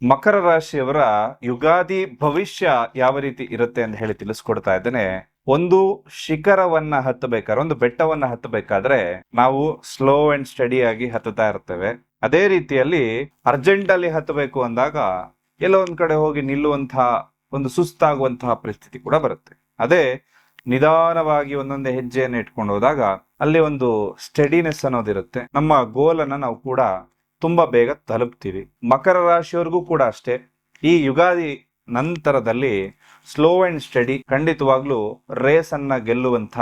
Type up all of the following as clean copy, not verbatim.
ಮಕರ ರಾಶಿಯವರ ಯುಗಾದಿ ಭವಿಷ್ಯ ಯಾವ ರೀತಿ ಇರುತ್ತೆ ಅಂತ ಹೇಳಿ ತಿಳಿಸ್ಕೊಡ್ತಾ ಇದ್ದೇನೆ. ಒಂದು ಶಿಖರವನ್ನ ಹತ್ತಬೇಕಾದ್ರೆ, ಒಂದು ಬೆಟ್ಟವನ್ನ ಹತ್ತಬೇಕಾದ್ರೆ ನಾವು ಸ್ಲೋ ಅಂಡ್ ಸ್ಟಡಿ ಆಗಿ ಹತ್ತುತ್ತಾ ಇರ್ತೇವೆ. ಅದೇ ರೀತಿಯಲ್ಲಿ ಅರ್ಜೆಂಟ್ ಅಲ್ಲಿ ಹತ್ತಬೇಕು ಅಂದಾಗ ಎಲ್ಲೋ ಒಂದ್ ಕಡೆ ಹೋಗಿ ನಿಲ್ಲುವಂತಹ ಒಂದು ಸುಸ್ತಾಗುವಂತಹ ಪರಿಸ್ಥಿತಿ ಕೂಡ ಬರುತ್ತೆ. ಅದೇ ನಿಧಾನವಾಗಿ ಒಂದೊಂದೇ ಹೆಜ್ಜೆಯನ್ನು ಇಟ್ಕೊಂಡು ಹೋದಾಗ ಅಲ್ಲಿ ಒಂದು ಸ್ಟಡಿನೆಸ್ ಅನ್ನೋದಿರುತ್ತೆ. ನಮ್ಮ ಗೋಲ್ ಅನ್ನ ನಾವು ಕೂಡ ತುಂಬಾ ಬೇಗ ತಲುಪ್ತೀವಿ. ಮಕರ ರಾಶಿಯವರೆಗೂ ಕೂಡ ಅಷ್ಟೇ. ಈ ಯುಗಾದಿ ನಂತರದಲ್ಲಿ ಸ್ಲೋ ಅಂಡ್ ಸ್ಟಡಿ ಖಂಡಿತವಾಗ್ಲೂ ರೇಸ್ ಅನ್ನ ಗೆಲ್ಲುವಂತ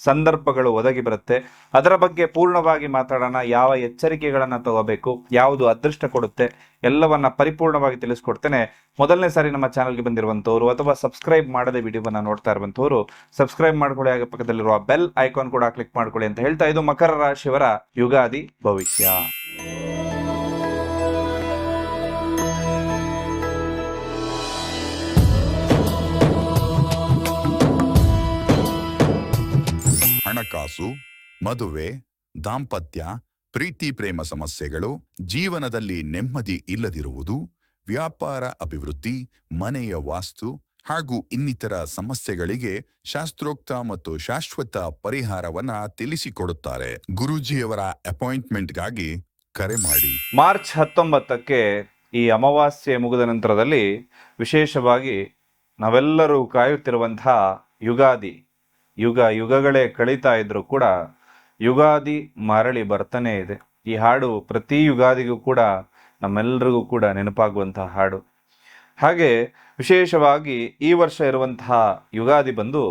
ಸಂದರ್ಭಗಳು ಒದಗಿ ಬರುತ್ತೆ. ಅದರ ಬಗ್ಗೆ ಪೂರ್ಣವಾಗಿ ಮಾತಾಡೋಣ. ಯಾವ ಎಚ್ಚರಿಕೆಗಳನ್ನ ತಗೋಬೇಕು, ಯಾವುದು ಅದೃಷ್ಟ ಕೊಡುತ್ತೆ, ಎಲ್ಲವನ್ನ ಪರಿಪೂರ್ಣವಾಗಿ ತಿಳಿಸ್ಕೊಡ್ತೇನೆ. ಮೊದಲನೇ ಸಾರಿ ನಮ್ಮ ಚಾನಲ್ಗೆ ಬಂದಿರುವಂತವ್ರು ಅಥವಾ ಸಬ್ಸ್ಕ್ರೈಬ್ ಮಾಡದೆ ವಿಡಿಯೋವನ್ನ ನೋಡ್ತಾ ಇರುವಂತವ್ರು ಸಬ್ಸ್ಕ್ರೈಬ್ ಮಾಡ್ಕೊಳ್ಳಿ, ಹಾಗೆ ಪಕ್ಕದಲ್ಲಿರುವ ಬೆಲ್ ಐಕಾನ್ ಕೂಡ ಕ್ಲಿಕ್ ಮಾಡ್ಕೊಳ್ಳಿ ಅಂತ ಹೇಳ್ತಾ, ಇದು ಮಕರ ರಾಶಿಯವರ ಯುಗಾದಿ ಭವಿಷ್ಯ. ಹಣಕಾಸು, ಮದುವೆ, ದಾಂಪತ್ಯ, ಪ್ರೀತಿ ಪ್ರೇಮ ಸಮಸ್ಯೆಗಳು, ಜೀವನದಲ್ಲಿ ನೆಮ್ಮದಿ ಇಲ್ಲದಿರುವುದು, ವ್ಯಾಪಾರ ಅಭಿವೃದ್ಧಿ, ಮನೆಯ ವಾಸ್ತು ಹಾಗೂ ಇನ್ನಿತರ ಸಮಸ್ಯೆಗಳಿಗೆ ಶಾಸ್ತ್ರೋಕ್ತ ಮತ್ತು ಶಾಶ್ವತ ಪರಿಹಾರವನ್ನ ತಿಳಿಸಿಕೊಡುತ್ತಾರೆ. ಗುರೂಜಿಯವರ ಅಪಾಯಿಂಟ್ಮೆಂಟ್ಗಾಗಿ ಕರೆ ಮಾಡಿ. ಮಾರ್ಚ್ 19ಕ್ಕೆ ಈ ಅಮಾವಾಸ್ಯೆ ಮುಗಿದ ನಂತರದಲ್ಲಿ ವಿಶೇಷವಾಗಿ ನಾವೆಲ್ಲರೂ ಕಾಯುತ್ತಿರುವಂತಹ ಯುಗಾದಿ, ಯುಗಗಳೇ ಕಳೀತಾ ಇದ್ರು ಕೂಡ ಯುಗಾದಿ ಮರಳಿ ಬರ್ತಾನೆ ಇದೆ. ಈ ಹಾಡು ಪ್ರತಿ ಯುಗಾದಿಗೂ ಕೂಡ ನಮ್ಮೆಲ್ಲರಿಗೂ ಕೂಡ ನೆನಪಾಗುವಂತಹ ಹಾಡು. ಹಾಗೆ ವಿಶೇಷವಾಗಿ ಈ ವರ್ಷ ಇರುವಂತಹ ಯುಗಾದಿ ಬಂದು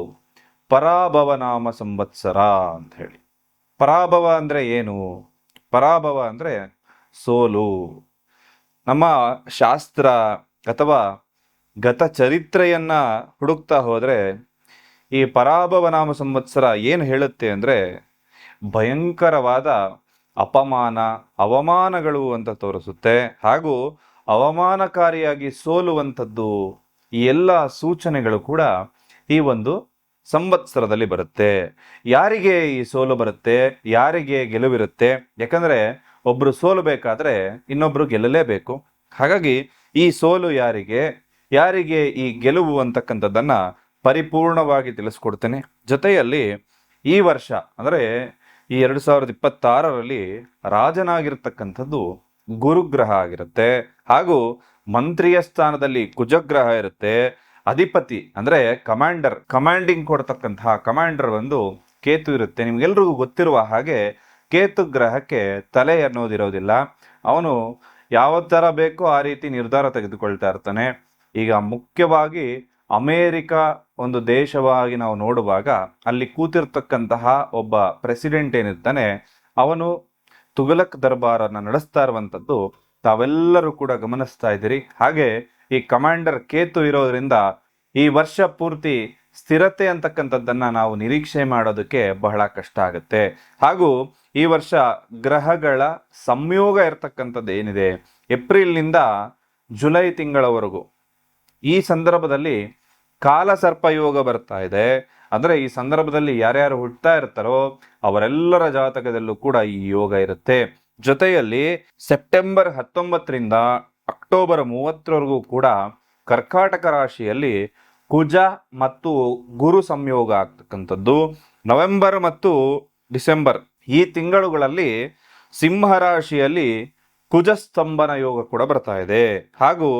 ಪರಾಭವ ನಾಮ ಸಂವತ್ಸರ ಅಂತ ಹೇಳಿ. ಪರಾಭವ ಅಂದ್ರೆ ಏನು? ಪರಾಭವ ಅಂದ್ರೆ ಸೋಲು. ನಮ್ಮ ಶಾಸ್ತ್ರ ಅಥವಾ ಗತ ಚರಿತ್ರೆಯನ್ನ ಹುಡುಕ್ತಾ ಹೋದ್ರೆ ಈ ಪರಾಭವ ನಾಮ ಸಂವತ್ಸರ ಏನು ಹೇಳುತ್ತೆ ಅಂದ್ರೆ ಭಯಂಕರವಾದ ಅಪಮಾನ, ಅವಮಾನಗಳು ಅಂತ ತೋರಿಸುತ್ತೆ. ಹಾಗೂ ಅವಮಾನಕಾರಿಯಾಗಿ ಸೋಲುವಂಥದ್ದು, ಈ ಎಲ್ಲ ಸೂಚನೆಗಳು ಕೂಡ ಈ ಒಂದು ಸಂವತ್ಸರದಲ್ಲಿ ಬರುತ್ತೆ. ಯಾರಿಗೆ ಈ ಸೋಲು ಬರುತ್ತೆ, ಯಾರಿಗೆ ಗೆಲುವಿರುತ್ತೆ? ಯಾಕಂದ್ರೆ ಒಬ್ರು ಸೋಲಬೇಕಾದ್ರೆ ಇನ್ನೊಬ್ರು ಗೆಲ್ಲಲೇಬೇಕು. ಹಾಗಾಗಿ ಈ ಸೋಲು ಯಾರಿಗೆ, ಯಾರಿಗೆ ಈ ಗೆಲುವು ಅಂತಕ್ಕಂಥದ್ದನ್ನ ಪರಿಪೂರ್ಣವಾಗಿ ತಿಳಿಸ್ಕೊಡ್ತೇನೆ. ಜೊತೆಯಲ್ಲಿ ಈ ವರ್ಷ ಅಂದ್ರೆ ಈ 2026ರಲ್ಲಿ ರಾಜನಾಗಿರ್ತಕ್ಕಂಥದ್ದು ಗುರುಗ್ರಹ ಆಗಿರುತ್ತೆ. ಹಾಗೂ ಮಂತ್ರಿಯ ಸ್ಥಾನದಲ್ಲಿ ಕುಜಗ್ರಹ ಇರುತ್ತೆ. ಅಧಿಪತಿ ಅಂದ್ರೆ ಕಮಾಂಡಿಂಗ್ ಕೊಡ್ತಕ್ಕಂತಹ ಕಮಾಂಡರ್ ಒಂದು ಕೇತು ಇರುತ್ತೆ. ನಿಮ್ಗೆಲ್ರಿಗೂ ಗೊತ್ತಿರುವ ಹಾಗೆ ಕೇತು ಗ್ರಹಕ್ಕೆ ತಲೆ ಅನ್ನೋದಿರೋದಿಲ್ಲ. ಅವನು ಯಾವ ತರ ಬೇಕೋ ಆ ರೀತಿ ನಿರ್ಧಾರ ತೆಗೆದುಕೊಳ್ತಾ ಇರ್ತಾನೆ. ಈಗ ಮುಖ್ಯವಾಗಿ ಅಮೇರಿಕ ಒಂದು ದೇಶವಾಗಿ ನಾವು ನೋಡುವಾಗ ಅಲ್ಲಿ ಕೂತಿರ್ತಕ್ಕಂತಹ ಒಬ್ಬ ಪ್ರೆಸಿಡೆಂಟ್ ಏನಿರ್ತಾನೆ, ಅವನು ತುಘಲಕ್ ದರ್ಬಾರನ್ನ ನಡೆಸ್ತಾ ಇರುವಂತದ್ದು ತಾವೆಲ್ಲರೂ ಕೂಡ ಗಮನಿಸ್ತಾ ಇದ್ದೀರಿ. ಹಾಗೆ ಈ ಕಮಾಂಡರ್ ಕೇತು ಇರೋದ್ರಿಂದ ಈ ವರ್ಷ ಪೂರ್ತಿ ಸ್ಥಿರತೆ ಅಂತಕ್ಕಂಥದ್ದನ್ನ ನಾವು ನಿರೀಕ್ಷೆ ಮಾಡೋದಕ್ಕೆ ಬಹಳ ಕಷ್ಟ ಆಗುತ್ತೆ. ಹಾಗೂ ಈ ವರ್ಷ ಗ್ರಹಗಳ ಸಂಯೋಗ ಇರ್ತಕ್ಕಂಥದ್ದು ಏನಿದೆ, ಏಪ್ರಿಲ್ನಿಂದ ಜುಲೈ ತಿಂಗಳವರೆಗೂ ಈ ಸಂದರ್ಭದಲ್ಲಿ ಕಾಲ ಸರ್ಪ ಯೋಗ ಬರ್ತಾ ಇದೆ. ಅಂದ್ರೆ ಈ ಸಂದರ್ಭದಲ್ಲಿ ಯಾರ್ಯಾರು ಹುಟ್ಟತಾ ಇರ್ತಾರೋ ಅವರೆಲ್ಲರ ಜಾತಕದಲ್ಲೂ ಕೂಡ ಈ ಯೋಗ ಇರುತ್ತೆ. ಜೊತೆಯಲ್ಲಿ ಸೆಪ್ಟೆಂಬರ್ 19ರಿಂದ ಅಕ್ಟೋಬರ್ 30ರವರೆಗೂ ಕೂಡ ಕರ್ಕಾಟಕ ರಾಶಿಯಲ್ಲಿ ಕುಜ ಮತ್ತು ಗುರು ಸಂಯೋಗ ಆಗ್ತಕ್ಕಂಥದ್ದು. ನವೆಂಬರ್ ಮತ್ತು ಡಿಸೆಂಬರ್ ಈ ತಿಂಗಳುಗಳಲ್ಲಿ ಸಿಂಹ ರಾಶಿಯಲ್ಲಿ ಕುಜಸ್ತಂಭನ ಯೋಗ ಕೂಡ ಬರ್ತಾ ಇದೆ. ಹಾಗೂ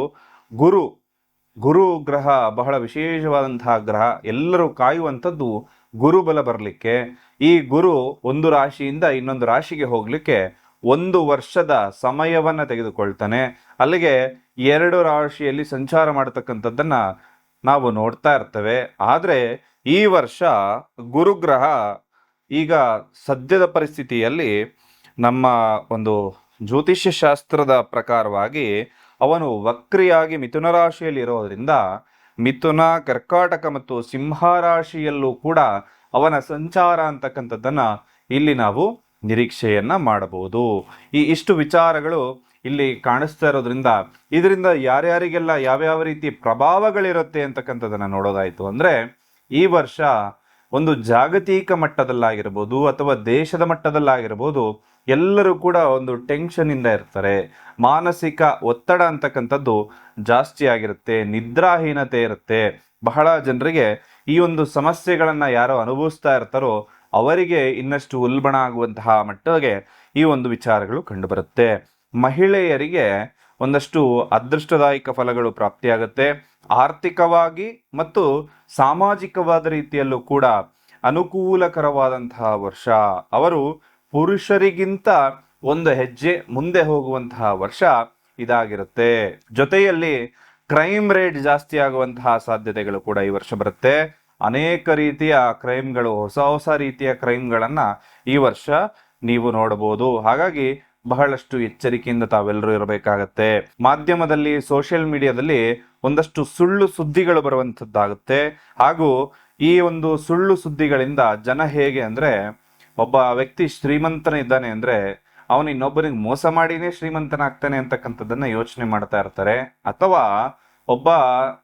ಗುರು ಗ್ರಹ ಬಹಳ ವಿಶೇಷವಾದಂತಹ ಗ್ರಹ. ಎಲ್ಲರೂ ಕಾಯುವಂಥದ್ದು ಗುರುಬಲ ಬರಲಿಕ್ಕೆ. ಈ ಗುರು ಒಂದು ರಾಶಿಯಿಂದ ಇನ್ನೊಂದು ರಾಶಿಗೆ ಹೋಗ್ಲಿಕ್ಕೆ 1 ವರ್ಷದ ಸಮಯವನ್ನ ತೆಗೆದುಕೊಳ್ತಾನೆ. ಅಲ್ಲಿಗೆ 2 ರಾಶಿಯಲ್ಲಿ ಸಂಚಾರ ಮಾಡತಕ್ಕಂಥದ್ದನ್ನ ನಾವು ನೋಡ್ತಾ ಇರ್ತೇವೆ. ಆದ್ರೆ ಈ ವರ್ಷ ಗುರುಗ್ರಹ ಈಗ ಸದ್ಯದ ಪರಿಸ್ಥಿತಿಯಲ್ಲಿ ನಮ್ಮ ಒಂದು ಜ್ಯೋತಿಷ್ಯ ಶಾಸ್ತ್ರದ ಪ್ರಕಾರವಾಗಿ ಅವನು ವಕ್ರಿಯಾಗಿ ಮಿಥುನ ರಾಶಿಯಲ್ಲಿ ಇರೋದ್ರಿಂದ ಮಿಥುನ, ಕರ್ಕಾಟಕ ಮತ್ತು ಸಿಂಹ ರಾಶಿಯಲ್ಲೂ ಕೂಡ ಅವನ ಸಂಚಾರ ಅಂತಕ್ಕಂಥದ್ದನ್ನ ಇಲ್ಲಿ ನಾವು ನಿರೀಕ್ಷೆಯನ್ನ ಮಾಡಬಹುದು. ಇಷ್ಟು ವಿಚಾರಗಳು ಇಲ್ಲಿ ಕಾಣಿಸ್ತಾ ಇರೋದ್ರಿಂದ ಇದರಿಂದ ಯಾರ್ಯಾರಿಗೆಲ್ಲ ಯಾವ್ಯಾವ ರೀತಿ ಪ್ರಭಾವಗಳಿರುತ್ತೆ ಅಂತಕ್ಕಂಥದ್ದನ್ನ ನೋಡೋದಾಯ್ತು ಅಂದ್ರೆ, ಈ ವರ್ಷ ಒಂದು ಜಾಗತಿಕ ಮಟ್ಟದಲ್ಲಾಗಿರ್ಬೋದು ಅಥವಾ ದೇಶದ ಮಟ್ಟದಲ್ಲಾಗಿರ್ಬೋದು ಎಲ್ಲರೂ ಕೂಡ ಒಂದು ಟೆನ್ಷನ್ ಇಂದ ಇರ್ತಾರೆ. ಮಾನಸಿಕ ಒತ್ತಡ ಅಂತಕ್ಕಂಥದ್ದು ಜಾಸ್ತಿ ಆಗಿರುತ್ತೆ, ನಿದ್ರಾಹೀನತೆ ಇರುತ್ತೆ. ಬಹಳ ಜನರಿಗೆ ಈ ಒಂದು ಸಮಸ್ಯೆಗಳನ್ನ ಯಾರು ಅನುಭವಿಸ್ತಾ ಇರ್ತಾರೋ ಅವರಿಗೆ ಇನ್ನಷ್ಟು ಉಲ್ಬಣ ಆಗುವಂತಹ ಮಟ್ಟಿಗೆ ಈ ಒಂದು ವಿಚಾರಗಳು ಕಂಡುಬರುತ್ತೆ. ಮಹಿಳೆಯರಿಗೆ ಒಂದಷ್ಟು ಅದೃಷ್ಟದಾಯಕ ಫಲಗಳು ಪ್ರಾಪ್ತಿಯಾಗುತ್ತೆ. ಆರ್ಥಿಕವಾಗಿ ಮತ್ತು ಸಾಮಾಜಿಕವಾದ ರೀತಿಯಲ್ಲೂ ಕೂಡ ಅನುಕೂಲಕರವಾದಂತಹ ವರ್ಷ. ಅವರು ಪುರುಷರಿಗಿಂತ ಒಂದು ಹೆಜ್ಜೆ ಮುಂದೆ ಹೋಗುವಂತಹ ವರ್ಷ ಇದಾಗಿರುತ್ತೆ. ಜೊತೆಯಲ್ಲಿ ಕ್ರೈಮ್ ರೇಟ್ ಜಾಸ್ತಿ ಆಗುವಂತಹ ಸಾಧ್ಯತೆಗಳು ಕೂಡ ಈ ವರ್ಷ ಬರುತ್ತೆ. ಅನೇಕ ರೀತಿಯ ಕ್ರೈಮ್ಗಳು, ಹೊಸ ಹೊಸ ರೀತಿಯ ಕ್ರೈಮ್ಗಳನ್ನ ಈ ವರ್ಷ ನೀವು ನೋಡಬಹುದು. ಹಾಗಾಗಿ ಬಹಳಷ್ಟು ಎಚ್ಚರಿಕೆಯಿಂದ ತಾವೆಲ್ಲರೂ ಇರಬೇಕಾಗತ್ತೆ. ಮಾಧ್ಯಮದಲ್ಲಿ, ಸೋಷಿಯಲ್ ಮೀಡಿಯಾದಲ್ಲಿ ಒಂದಷ್ಟು ಸುಳ್ಳು ಸುದ್ದಿಗಳು ಬರುವಂತದ್ದಾಗುತ್ತೆ. ಹಾಗೂ ಈ ಒಂದು ಸುಳ್ಳು ಸುದ್ದಿಗಳಿಂದ ಜನ ಹೇಗೆ ಅಂದ್ರೆ, ಒಬ್ಬ ವ್ಯಕ್ತಿ ಶ್ರೀಮಂತನಿದ್ದಾನೆ ಅಂದ್ರೆ ಅವನು ಇನ್ನೊಬ್ಬರಿಗೆ ಮೋಸ ಮಾಡಿನೇ ಶ್ರೀಮಂತನಾಗ್ತಾನೆ ಅಂತಕ್ಕಂಥದ್ದನ್ನ ಯೋಚನೆ ಮಾಡ್ತಾ ಇರ್ತಾರೆ. ಅಥವಾ ಒಬ್ಬ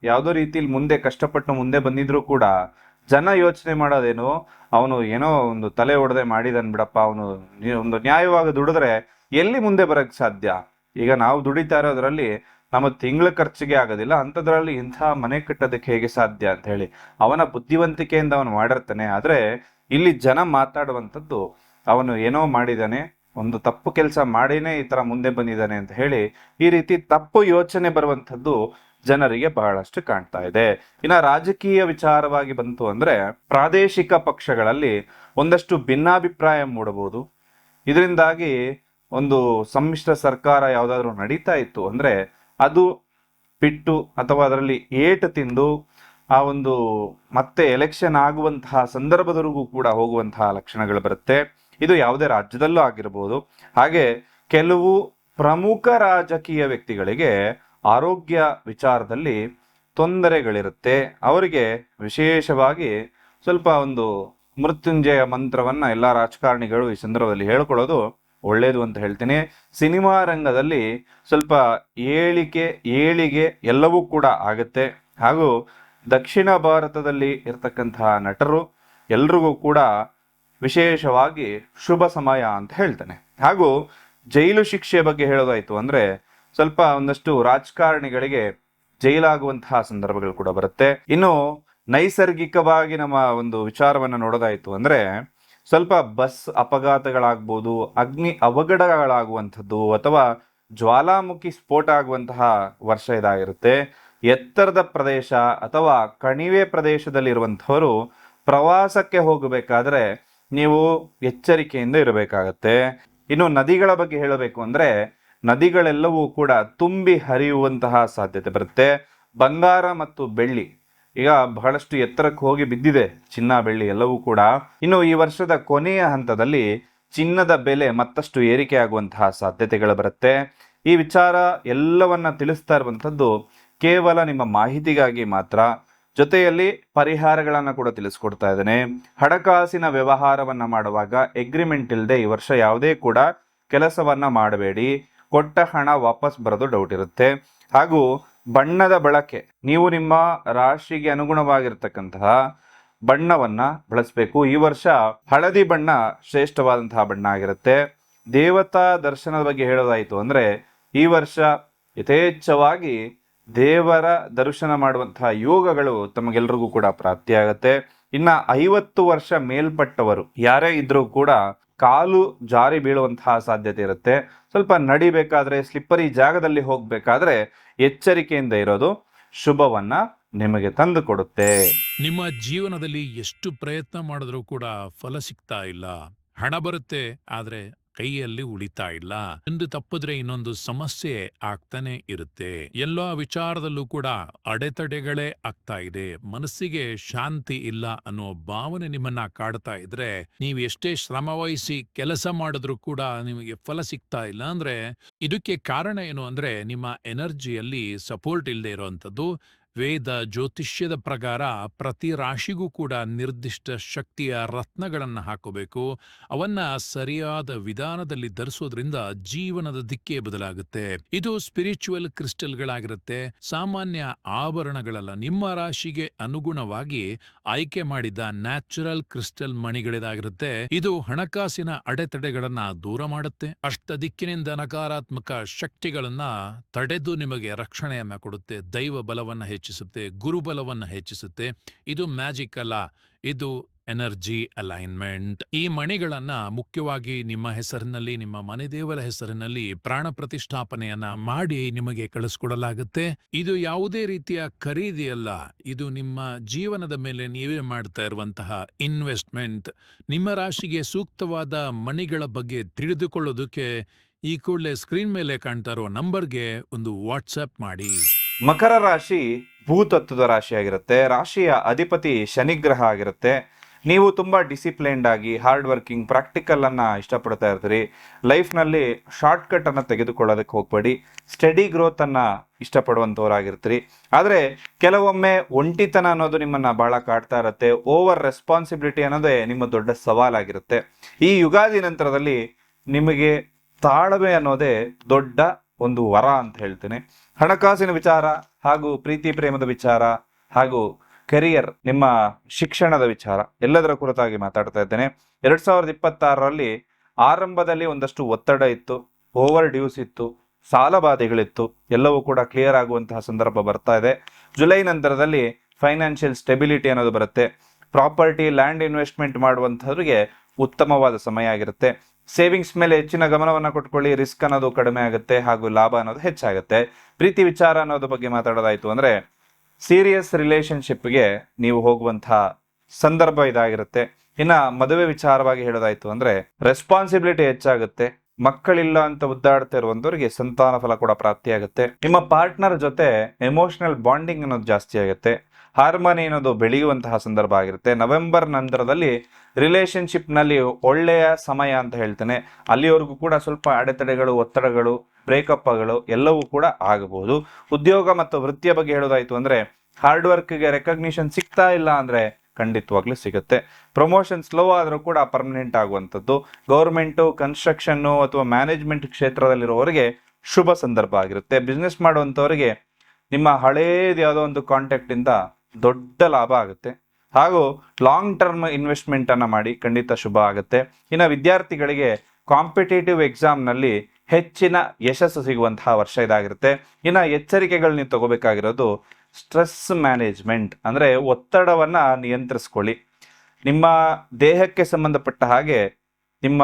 ಯಾವುದೋ ರೀತಿಯಲ್ಲಿ ಮುಂದೆ ಕಷ್ಟಪಟ್ಟು ಮುಂದೆ ಬಂದಿದ್ರು ಕೂಡ ಜನ ಯೋಚನೆ ಮಾಡೋದೇನು, ಅವನು ಏನೋ ಒಂದು ತಲೆ ಹೊಡೆದೆ ಮಾಡಿದನ್ ಬಿಡಪ್ಪ, ಅವನು ಒಂದು ನ್ಯಾಯವಾಗಿ ದುಡಿದ್ರೆ ಎಲ್ಲಿ ಮುಂದೆ ಬರಕ್ ಸಾಧ್ಯ. ಈಗ ನಾವು ದುಡಿತಾ ಇರೋದ್ರಲ್ಲಿ ನಮ್ಮ ತಿಂಗಳ ಖರ್ಚಿಗೆ ಆಗೋದಿಲ್ಲ, ಅಂಥದ್ರಲ್ಲಿ ಇಂಥ ಮನೆ ಕಟ್ಟೋದಕ್ಕೆ ಹೇಗೆ ಸಾಧ್ಯ ಅಂತ ಹೇಳಿ ಅವನ ಬುದ್ಧಿವಂತಿಕೆಯಿಂದ ಅವನು ಮಾಡಿರ್ತಾನೆ. ಆದ್ರೆ ಇಲ್ಲಿ ಜನ ಮಾತಾಡುವಂಥದ್ದು ಅವನು ಏನೋ ಮಾಡಿದಾನೆ, ಒಂದು ತಪ್ಪು ಕೆಲಸ ಮಾಡಿನೇ ಈ ತರ ಮುಂದೆ ಬಂದಿದ್ದಾನೆ ಅಂತ ಹೇಳಿ ಈ ರೀತಿ ತಪ್ಪು ಯೋಚನೆ ಬರುವಂಥದ್ದು ಜನರಿಗೆ ಬಹಳಷ್ಟು ಕಾಣ್ತಾ ಇದೆ. ಇನ್ನ ರಾಜಕೀಯ ವಿಚಾರವಾಗಿ ಬಂತು ಅಂದ್ರೆ ಪ್ರಾದೇಶಿಕ ಪಕ್ಷಗಳಲ್ಲಿ ಒಂದಷ್ಟು ಭಿನ್ನಾಭಿಪ್ರಾಯ ಮೂಡಬಹುದು. ಇದರಿಂದಾಗಿ ಒಂದು ಸಮ್ಮಿಶ್ರ ಸರ್ಕಾರ ಯಾವುದಾದ್ರೂ ನಡೀತಾ ಇತ್ತು ಅಂದ್ರೆ ಅದು ಬಿಟ್ಟು ಅಥವಾ ಅದರಲ್ಲಿ ಏಟು ತಿಂದು ಆ ಒಂದು ಮತ್ತೆ ಎಲೆಕ್ಷನ್ ಆಗುವಂತಹ ಸಂದರ್ಭದವರೆಗೂ ಕೂಡ ಹೋಗುವಂತಹ ಲಕ್ಷಣಗಳು ಬರುತ್ತೆ. ಇದು ಯಾವುದೇ ರಾಜ್ಯದಲ್ಲೂ ಆಗಿರಬಹುದು. ಹಾಗೆ ಕೆಲವು ಪ್ರಮುಖ ರಾಜಕೀಯ ವ್ಯಕ್ತಿಗಳಿಗೆ ಆರೋಗ್ಯ ವಿಚಾರದಲ್ಲಿ ತೊಂದರೆಗಳಿರುತ್ತೆ. ಅವರಿಗೆ ವಿಶೇಷವಾಗಿ ಸ್ವಲ್ಪ ಒಂದು ಮೃತ್ಯುಂಜಯ ಮಂತ್ರವನ್ನ ಎಲ್ಲ ರಾಜಕಾರಣಿಗಳು ಈ ಸಂದರ್ಭದಲ್ಲಿ ಹೇಳ್ಕೊಳ್ಳೋದು ಒಳ್ಳೇದು ಅಂತ ಹೇಳ್ತೀನಿ. ಸಿನಿಮಾ ರಂಗದಲ್ಲಿ ಸ್ವಲ್ಪ ಏಳಿಗೆ ಎಲ್ಲವೂ ಕೂಡ ಆಗುತ್ತೆ. ಹಾಗೂ ದಕ್ಷಿಣ ಭಾರತದಲ್ಲಿ ಇರ್ತಕ್ಕಂತಹ ನಟರು ಎಲ್ರಿಗೂ ಕೂಡ ವಿಶೇಷವಾಗಿ ಶುಭ ಸಮಯ ಅಂತ ಹೇಳ್ತಾನೆ. ಹಾಗೂ ಜೈಲು ಶಿಕ್ಷೆ ಬಗ್ಗೆ ಹೇಳೋದಾಯ್ತು ಅಂದ್ರೆ ಸ್ವಲ್ಪ ಒಂದಷ್ಟು ರಾಜಕಾರಣಿಗಳಿಗೆ ಜೈಲಾಗುವಂತಹ ಸಂದರ್ಭಗಳು ಕೂಡ ಬರುತ್ತೆ. ಇನ್ನು ನೈಸರ್ಗಿಕವಾಗಿ ನಮ್ಮ ಒಂದು ವಿಚಾರವನ್ನ ನೋಡೋದಾಯ್ತು ಅಂದ್ರೆ ಸ್ವಲ್ಪ ಬಸ್ ಅಪಘಾತಗಳಾಗ್ಬೋದು, ಅಗ್ನಿ ಅವಘಡಗಳಾಗುವಂಥದ್ದು ಅಥವಾ ಜ್ವಾಲಾಮುಖಿ ಸ್ಫೋಟ ಆಗುವಂತಹ ವರ್ಷ ಇದಾಗಿರುತ್ತೆ. ಎತ್ತರದ ಪ್ರದೇಶ ಅಥವಾ ಕಣಿವೆ ಪ್ರದೇಶದಲ್ಲಿರುವಂಥವರು ಪ್ರವಾಸಕ್ಕೆ ಹೋಗಬೇಕಾದ್ರೆ ನೀವು ಎಚ್ಚರಿಕೆಯಿಂದ ಇರಬೇಕಾಗತ್ತೆ. ಇನ್ನು ನದಿಗಳ ಬಗ್ಗೆ ಹೇಳಬೇಕು ಅಂದ್ರೆ ನದಿಗಳೆಲ್ಲವೂ ಕೂಡ ತುಂಬಿ ಹರಿಯುವಂತಹ ಸಾಧ್ಯತೆ ಬರುತ್ತೆ. ಬಂಗಾರ ಮತ್ತು ಬೆಳ್ಳಿ ಈಗ ಬಹಳಷ್ಟು ಎತ್ತರಕ್ಕೆ ಹೋಗಿ ಬಿದ್ದಿದೆ, ಚಿನ್ನ ಬೆಳ್ಳಿ ಎಲ್ಲವೂ ಕೂಡ. ಇನ್ನು ಈ ವರ್ಷದ ಕೊನೆಯ ಹಂತದಲ್ಲಿ ಚಿನ್ನದ ಬೆಲೆ ಮತ್ತಷ್ಟು ಏರಿಕೆ ಆಗುವಂತಹ ಸಾಧ್ಯತೆಗಳು ಬರುತ್ತೆ. ಈ ವಿಚಾರ ಎಲ್ಲವನ್ನ ತಿಳಿಸ್ತಾ ಇರುವಂಥದ್ದು ಕೇವಲ ನಿಮ್ಮ ಮಾಹಿತಿಗಾಗಿ ಮಾತ್ರ. ಜೊತೆಯಲ್ಲಿ ಪರಿಹಾರಗಳನ್ನ ಕೂಡ ತಿಳಿಸ್ಕೊಡ್ತಾ ಇದ್ದೇನೆ. ಹಣಕಾಸಿನ ವ್ಯವಹಾರವನ್ನ ಮಾಡುವಾಗ ಎಗ್ರಿಮೆಂಟ್ ಇಲ್ಲದೆ ಈ ವರ್ಷ ಯಾವುದೇ ಕೂಡ ಕೆಲಸವನ್ನ ಮಾಡಬೇಡಿ. ಕೊಟ್ಟ ಹಣ ವಾಪಸ್ ಬರೋದು ಡೌಟ್ ಇರುತ್ತೆ. ಹಾಗೂ ಬಣ್ಣದ ಬಳಕೆ, ನೀವು ನಿಮ್ಮ ರಾಶಿಗೆ ಅನುಗುಣವಾಗಿರ್ತಕ್ಕಂತಹ ಬಣ್ಣವನ್ನ ಬಳಸಬೇಕು. ಈ ವರ್ಷ ಹಳದಿ ಬಣ್ಣ ಶ್ರೇಷ್ಠವಾದಂತಹ ಬಣ್ಣ ಆಗಿರುತ್ತೆ. ದೇವತಾ ದರ್ಶನದ ಬಗ್ಗೆ ಹೇಳೋದಾಯ್ತು ಅಂದ್ರೆ ಈ ವರ್ಷ ಯಥೇಚ್ಛವಾಗಿ ದೇವರ ದರ್ಶನ ಮಾಡುವಂತಹ ಯೋಗಗಳು ತಮಗೆಲ್ರಿಗೂ ಕೂಡ ಪ್ರಾಪ್ತಿಯಾಗತ್ತೆ. ಇನ್ನ 50 ವರ್ಷ ಮೇಲ್ಪಟ್ಟವರು ಯಾರೇ ಇದ್ರೂ ಕೂಡ ಕಾಲು ಜಾರಿ ಬೀಳುವಂತಹ ಸಾಧ್ಯತೆ ಇರುತ್ತೆ. ಸ್ವಲ್ಪ ನಡಿಬೇಕಾದ್ರೆ, ಸ್ಲಿಪ್ಪರಿ ಜಾಗದಲ್ಲಿ ಹೋಗ್ಬೇಕಾದ್ರೆ ಎಚ್ಚರಿಕೆಯಿಂದ ಇರೋದು ಶುಭವನ್ನ ನಿಮಗೆ ತಂದು ಕೊಡುತ್ತೆ. ನಿಮ್ಮ ಜೀವನದಲ್ಲಿ ಎಷ್ಟು ಪ್ರಯತ್ನ ಮಾಡಿದ್ರೂ ಕೂಡ ಫಲ ಸಿಗ್ತಾ ಇಲ್ಲ. ಹಣ ಬರುತ್ತೆ, ಆದ್ರೆ ಕೈಯಲ್ಲಿ ಉಳಿತಾ ಇಲ್ಲ. ಒಂದು ತಪ್ಪಿದ್ರೆ ಇನ್ನೊಂದು ಸಮಸ್ಯೆ ಆಗ್ತಾನೆ ಇರುತ್ತೆ. ಎಲ್ಲೋ ವಿಚಾರದಲ್ಲೂ ಕೂಡ ಅಡೆತಡೆಗಳೇ ಆಗ್ತಾ ಇದೆ. ಮನಸ್ಸಿಗೆ ಶಾಂತಿ ಇಲ್ಲ ಅನ್ನೋ ಭಾವನೆ ನಿಮ್ಮನ್ನ ಕಾಡ್ತಾ ಇದ್ರೆ, ನೀವು ಎಷ್ಟೇ ಶ್ರಮ ವಹಿಸಿ ಕೆಲಸ ಮಾಡಿದ್ರೂ ಕೂಡ ನಿಮಗೆ ಫಲ ಸಿಗ್ತಾ ಇಲ್ಲ ಅಂದ್ರೆ ಇದಕ್ಕೆ ಕಾರಣ ಏನು ಅಂದ್ರೆ ನಿಮ್ಮ ಎನರ್ಜಿಯಲ್ಲಿ ಸಪೋರ್ಟ್ ಇಲ್ಲದೆ ಇರುವಂತದ್ದು, ವೇದ ಜ್ಯೋತಿಷ್ಯದ ಪ್ರಕಾರ ಪ್ರತಿ ರಾಶಿಗೂ ಕೂಡ ನಿರ್ದಿಷ್ಟ ಶಕ್ತಿಯ ರತ್ನಗಳನ್ನು ಹಾಕೋಬೇಕು. ಅವನ್ನ ಸರಿಯಾದ ವಿಧಾನದಲ್ಲಿ ಧರಿಸೋದ್ರಿಂದ ಜೀವನದ ದಿಕ್ಕೇ ಬದಲಾಗುತ್ತೆ. ಇದು ಸ್ಪಿರಿಚುವಲ್ ಕ್ರಿಸ್ಟಲ್ಗಳಾಗಿರುತ್ತೆ, ಸಾಮಾನ್ಯ ಆಭರಣಗಳಲ್ಲ. ನಿಮ್ಮ ರಾಶಿಗೆ ಅನುಗುಣವಾಗಿ ಆಯ್ಕೆ ಮಾಡಿದ ನ್ಯಾಚುರಲ್ ಕ್ರಿಸ್ಟಲ್ ಮಣಿಗಳಿದಾಗಿರುತ್ತೆ. ಇದು ಹಣಕಾಸಿನ ಅಡೆತಡೆಗಳನ್ನ ದೂರ ಮಾಡುತ್ತೆ. ಅಷ್ಟ ದಿಕ್ಕಿನಿಂದ ನಕಾರಾತ್ಮಕ ಶಕ್ತಿಗಳನ್ನ ತಡೆದು ನಿಮಗೆ ರಕ್ಷಣೆಯನ್ನ ಕೊಡುತ್ತೆ. ದೈವ ಬಲವನ್ನ ಹೆಚ್ಚಿಸುತ್ತೆ, ಗುರುಬಲವನ್ನ ಹೆಚ್ಚಿಸುತ್ತೆ. ಇದು ಮ್ಯಾಜಿಕ್ ಅಲ್ಲ, ಇದು ಎನರ್ಜಿ ಅಲೈನ್ಮೆಂಟ್. ಈ ಮಣಿಗಳನ್ನ ಮುಖ್ಯವಾಗಿ ನಿಮ್ಮ ಹೆಸರಿನಲ್ಲಿ, ನಿಮ್ಮ ಮನೆ ದೇವರ ಹೆಸರಿನಲ್ಲಿ ಪ್ರಾಣ ಪ್ರತಿಷ್ಠಾಪನೆಯನ್ನ ಮಾಡಿ ನಿಮಗೆ ಕಳಿಸ್ಕೊಡಲಾಗುತ್ತೆ. ಇದು ಯಾವುದೇ ರೀತಿಯ ಖರೀದಿಯಲ್ಲ, ಇದು ನಿಮ್ಮ ಜೀವನದ ಮೇಲೆ ನೀವೇ ಮಾಡ್ತಾ ಇರುವಂತಹ ಇನ್ವೆಸ್ಟ್ಮೆಂಟ್. ನಿಮ್ಮ ರಾಶಿಗೆ ಸೂಕ್ತವಾದ ಮಣಿಗಳ ಬಗ್ಗೆ ತಿಳಿದುಕೊಳ್ಳೋದಕ್ಕೆ ಈ ಕೂಡಲೇ ಸ್ಕ್ರೀನ್ ಮೇಲೆ ಕಾಣ್ತಾ ಇರುವ ನಂಬರ್ಗೆ ಒಂದು ವಾಟ್ಸ್ಆಪ್ ಮಾಡಿ. ಮಕರ ರಾಶಿ ಭೂತತ್ವದ ರಾಶಿಯಾಗಿರುತ್ತೆ. ರಾಶಿಯ ಅಧಿಪತಿ ಶನಿಗ್ರಹ ಆಗಿರುತ್ತೆ. ನೀವು ತುಂಬ ಡಿಸಿಪ್ಲೈನ್ಡ್ ಆಗಿ ಹಾರ್ಡ್ ವರ್ಕಿಂಗ್, ಪ್ರಾಕ್ಟಿಕಲ್ ಅನ್ನ ಇಷ್ಟಪಡ್ತಾ ಇರ್ತೀರಿ. ಲೈಫ್ನಲ್ಲಿ ಶಾರ್ಟ್ಕಟ್ ಅನ್ನು ತೆಗೆದುಕೊಳ್ಳೋದಕ್ಕೆ ಹೋಗ್ಬೇಡಿ. ಸ್ಟಡಿ ಗ್ರೋತ್ ಅನ್ನ ಇಷ್ಟಪಡುವಂಥವ್ರಾಗಿರ್ತೀರಿ. ಆದರೆ ಕೆಲವೊಮ್ಮೆ ಒಂಟಿತನ ಅನ್ನೋದು ನಿಮ್ಮನ್ನ ಬಹಳ ಕಾಡ್ತಾ ಇರುತ್ತೆ. ಓವರ್ ರೆಸ್ಪಾನ್ಸಿಬಿಲಿಟಿ ಅನ್ನೋದೇ ನಿಮ್ಮ ದೊಡ್ಡ ಸವಾಲಾಗಿರುತ್ತೆ. ಈ ಯುಗಾದಿ ನಂತರದಲ್ಲಿ ನಿಮಗೆ ತಾಳ್ಮೆ ಅನ್ನೋದೇ ದೊಡ್ಡ ಒಂದು ವರ ಅಂತ ಹೇಳ್ತೇನೆ. ಹಣಕಾಸಿನ ವಿಚಾರ ಹಾಗೂ ಪ್ರೀತಿ ಪ್ರೇಮದ ವಿಚಾರ ಹಾಗೂ ಕೆರಿಯರ್, ನಿಮ್ಮ ಶಿಕ್ಷಣದ ವಿಚಾರ ಎಲ್ಲದರ ಕುರಿತಾಗಿ ಮಾತಾಡ್ತಾ ಇದ್ದೇನೆ. 2026ರಲ್ಲಿ ಆರಂಭದಲ್ಲಿ ಒಂದಷ್ಟು ಒತ್ತಡ ಇತ್ತು, ಓವರ್ ಡ್ಯೂಸ್ ಇತ್ತು, ಸಾಲ ಬಾಧೆಗಳಿತ್ತು. ಎಲ್ಲವೂ ಕೂಡ ಕ್ಲಿಯರ್ ಆಗುವಂತಹ ಸಂದರ್ಭ ಬರ್ತಾ ಇದೆ. ಜುಲೈ ನಂತರದಲ್ಲಿ ಫೈನಾನ್ಷಿಯಲ್ ಸ್ಟೆಬಿಲಿಟಿ ಅನ್ನೋದು ಬರುತ್ತೆ. ಪ್ರಾಪರ್ಟಿ, ಲ್ಯಾಂಡ್ ಇನ್ವೆಸ್ಟ್ಮೆಂಟ್ ಮಾಡುವಂಥವ್ರಿಗೆ ಉತ್ತಮವಾದ ಸಮಯ ಆಗಿರುತ್ತೆ. ಸೇವಿಂಗ್ಸ್ ಮೇಲೆ ಹೆಚ್ಚಿನ ಗಮನವನ್ನು ಕೊಟ್ಕೊಳ್ಳಿ. ರಿಸ್ಕ್ ಅನ್ನೋದು ಕಡಿಮೆ ಆಗುತ್ತೆ ಹಾಗೂ ಲಾಭ ಅನ್ನೋದು ಹೆಚ್ಚಾಗುತ್ತೆ. ಪ್ರೀತಿ ವಿಚಾರ ಅನ್ನೋದ್ರ ಬಗ್ಗೆ ಮಾತಾಡೋದಾಯ್ತು ಅಂದ್ರೆ ಸೀರಿಯಸ್ ರಿಲೇಶನ್ಶಿಪ್ಗೆ ನೀವು ಹೋಗುವಂತಹ ಸಂದರ್ಭ ಇದಾಗಿರುತ್ತೆ. ಇನ್ನ ಮದುವೆ ವಿಚಾರವಾಗಿ ಹೇಳೋದಾಯ್ತು ಅಂದ್ರೆ ರೆಸ್ಪಾನ್ಸಿಬಿಲಿಟಿ ಹೆಚ್ಚಾಗುತ್ತೆ. ಮಕ್ಕಳಿಲ್ಲ ಅಂತ ಉದ್ದಾಡ್ತಾ ಇರುವಂತವರಿಗೆ ಸಂತಾನ ಫಲ ಕೂಡ ಪ್ರಾಪ್ತಿಯಾಗುತ್ತೆ. ನಿಮ್ಮ ಪಾರ್ಟ್ನರ್ ಜೊತೆ ಎಮೋಷನಲ್ ಬಾಂಡಿಂಗ್ ಅನ್ನೋದು ಜಾಸ್ತಿ ಆಗುತ್ತೆ. ಹಾರ್ಮೋನಿ ಅನ್ನೋದು ಬೆಳೆಯುವಂತಹ ಸಂದರ್ಭ ಆಗಿರುತ್ತೆ. ನವೆಂಬರ್ ನಂತರದಲ್ಲಿ ರಿಲೇಶನ್ಶಿಪ್ ನಲ್ಲಿ ಒಳ್ಳೆಯ ಸಮಯ ಅಂತ ಹೇಳ್ತೇನೆ. ಅಲ್ಲಿವರೆಗೂ ಕೂಡ ಸ್ವಲ್ಪ ಅಡೆತಡೆಗಳು, ಒತ್ತಡಗಳು, ಬ್ರೇಕಪ್ಗಳು ಎಲ್ಲವೂ ಕೂಡ ಆಗಬಹುದು. ಉದ್ಯೋಗ ಮತ್ತು ವೃತ್ತಿಯ ಬಗ್ಗೆ ಹೇಳೋದಾಯ್ತು ಅಂದ್ರೆ ಹಾರ್ಡ್ ವರ್ಕ್ಗೆ ರೆಕಗ್ನಿಷನ್ ಸಿಗ್ತಾ ಇಲ್ಲ ಅಂದ್ರೆ ಖಂಡಿತವಾಗ್ಲೂ ಸಿಗುತ್ತೆ. ಪ್ರಮೋಷನ್ ಸ್ಲೋ ಆದರೂ ಕೂಡ ಪರ್ಮನೆಂಟ್ ಆಗುವಂಥದ್ದು. ಗೌರ್ಮೆಂಟು, ಕನ್ಸ್ಟ್ರಕ್ಷನ್ನು ಅಥವಾ ಮ್ಯಾನೇಜ್ಮೆಂಟ್ ಕ್ಷೇತ್ರದಲ್ಲಿರುವವರಿಗೆ ಶುಭ ಸಂದರ್ಭ ಆಗಿರುತ್ತೆ. ಬಿಸ್ನೆಸ್ ಮಾಡುವಂಥವರಿಗೆ ನಿಮ್ಮ ಹಳೇದು ಯಾವುದೋ ಒಂದು ಕಾಂಟ್ಯಾಕ್ಟ್ ಇಂದ ದೊಡ್ಡ ಲಾಭ ಆಗುತ್ತೆ. ಹಾಗೂ ಲಾಂಗ್ ಟರ್ಮ್ ಇನ್ವೆಸ್ಟ್ಮೆಂಟ್ ಅನ್ನ ಮಾಡಿ, ಖಂಡಿತ ಶುಭ ಆಗುತ್ತೆ. ಇನ್ನು ವಿದ್ಯಾರ್ಥಿಗಳಿಗೆ ಕಾಂಪಿಟೇಟಿವ್ ಎಕ್ಸಾಮ್ನಲ್ಲಿ ಹೆಚ್ಚಿನ ಯಶಸ್ಸು ಸಿಗುವಂತಹ ವರ್ಷ ಇದಾಗಿರುತ್ತೆ. ಇನ್ನು ಎಚ್ಚರಿಕೆಗಳು ನೀವು ತಗೋಬೇಕಾಗಿರೋದು ಸ್ಟ್ರೆಸ್ ಮ್ಯಾನೇಜ್ಮೆಂಟ್, ಅಂದರೆ ಒತ್ತಡವನ್ನ ನಿಯಂತ್ರಿಸ್ಕೊಳ್ಳಿ. ನಿಮ್ಮ ದೇಹಕ್ಕೆ ಸಂಬಂಧಪಟ್ಟ ಹಾಗೆ, ನಿಮ್ಮ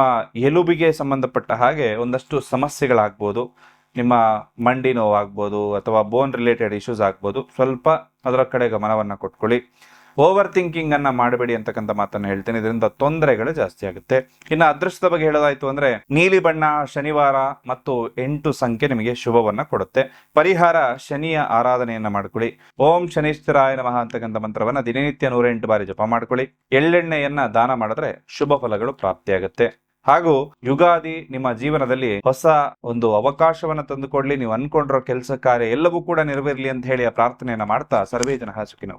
ಎಲುಬಿಗೆ ಸಂಬಂಧಪಟ್ಟ ಹಾಗೆ ಒಂದಷ್ಟು ಸಮಸ್ಯೆಗಳಾಗ್ಬೋದು. ನಿಮ್ಮ ಮಂಡಿ ನೋವಾಗ್ಬೋದು ಅಥವಾ ಬೋನ್ ರಿಲೇಟೆಡ್ ಇಶ್ಯೂಸ್ ಆಗ್ಬೋದು. ಸ್ವಲ್ಪ ಅದರ ಕಡೆ ಗಮನವನ್ನು ಕೊಟ್ಕೊಳ್ಳಿ. ಓವರ್ ಥಿಂಕಿಂಗ್ ಅನ್ನ ಮಾಡಬೇಡಿ ಅಂತಕ್ಕಂಥ ಮಾತನ್ನು ಹೇಳ್ತೇನೆ. ಇದರಿಂದ ತೊಂದರೆಗಳು ಜಾಸ್ತಿ ಆಗುತ್ತೆ. ಇನ್ನು ಅದೃಷ್ಟದ ಬಗ್ಗೆ ಹೇಳೋದಾಯ್ತು ಅಂದ್ರೆ ನೀಲಿ ಬಣ್ಣ, ಶನಿವಾರ ಮತ್ತು 8 ಸಂಖ್ಯೆ ನಿಮಗೆ ಶುಭವನ್ನ ಕೊಡುತ್ತೆ. ಪರಿಹಾರ ಶನಿಯ ಆರಾಧನೆಯನ್ನ ಮಾಡ್ಕೊಳ್ಳಿ. ಓಂ ಶನಿಶ್ಚರಾಯ ನಮಃ ಅಂತಕ್ಕಂಥ ಮಂತ್ರವನ್ನ ದಿನನಿತ್ಯ 108 ಬಾರಿ ಜಪ ಮಾಡ್ಕೊಳ್ಳಿ. ಎಳ್ಳೆಣ್ಣೆಯನ್ನ ದಾನ ಮಾಡಿದ್ರೆ ಶುಭ ಫಲಗಳು ಪ್ರಾಪ್ತಿಯಾಗುತ್ತೆ. ಹಾಗೂ ಯುಗಾದಿ ನಿಮ್ಮ ಜೀವನದಲ್ಲಿ ಹೊಸ ಒಂದು ಅವಕಾಶವನ್ನ ತಂದುಕೊಡ್ಲಿ. ನೀವು ಅನ್ಕೊಂಡಿರೋ ಕೆಲಸ ಕಾರ್ಯ ಎಲ್ಲವೂ ಕೂಡ ನೆರವೇರ್ಲಿ ಅಂತ ಹೇಳಿ ಆ ಪ್ರಾರ್ಥನೆಯನ್ನ ಮಾಡ್ತಾ ಸರ್ವೇ ಜನ ಸುಖಿನೋ.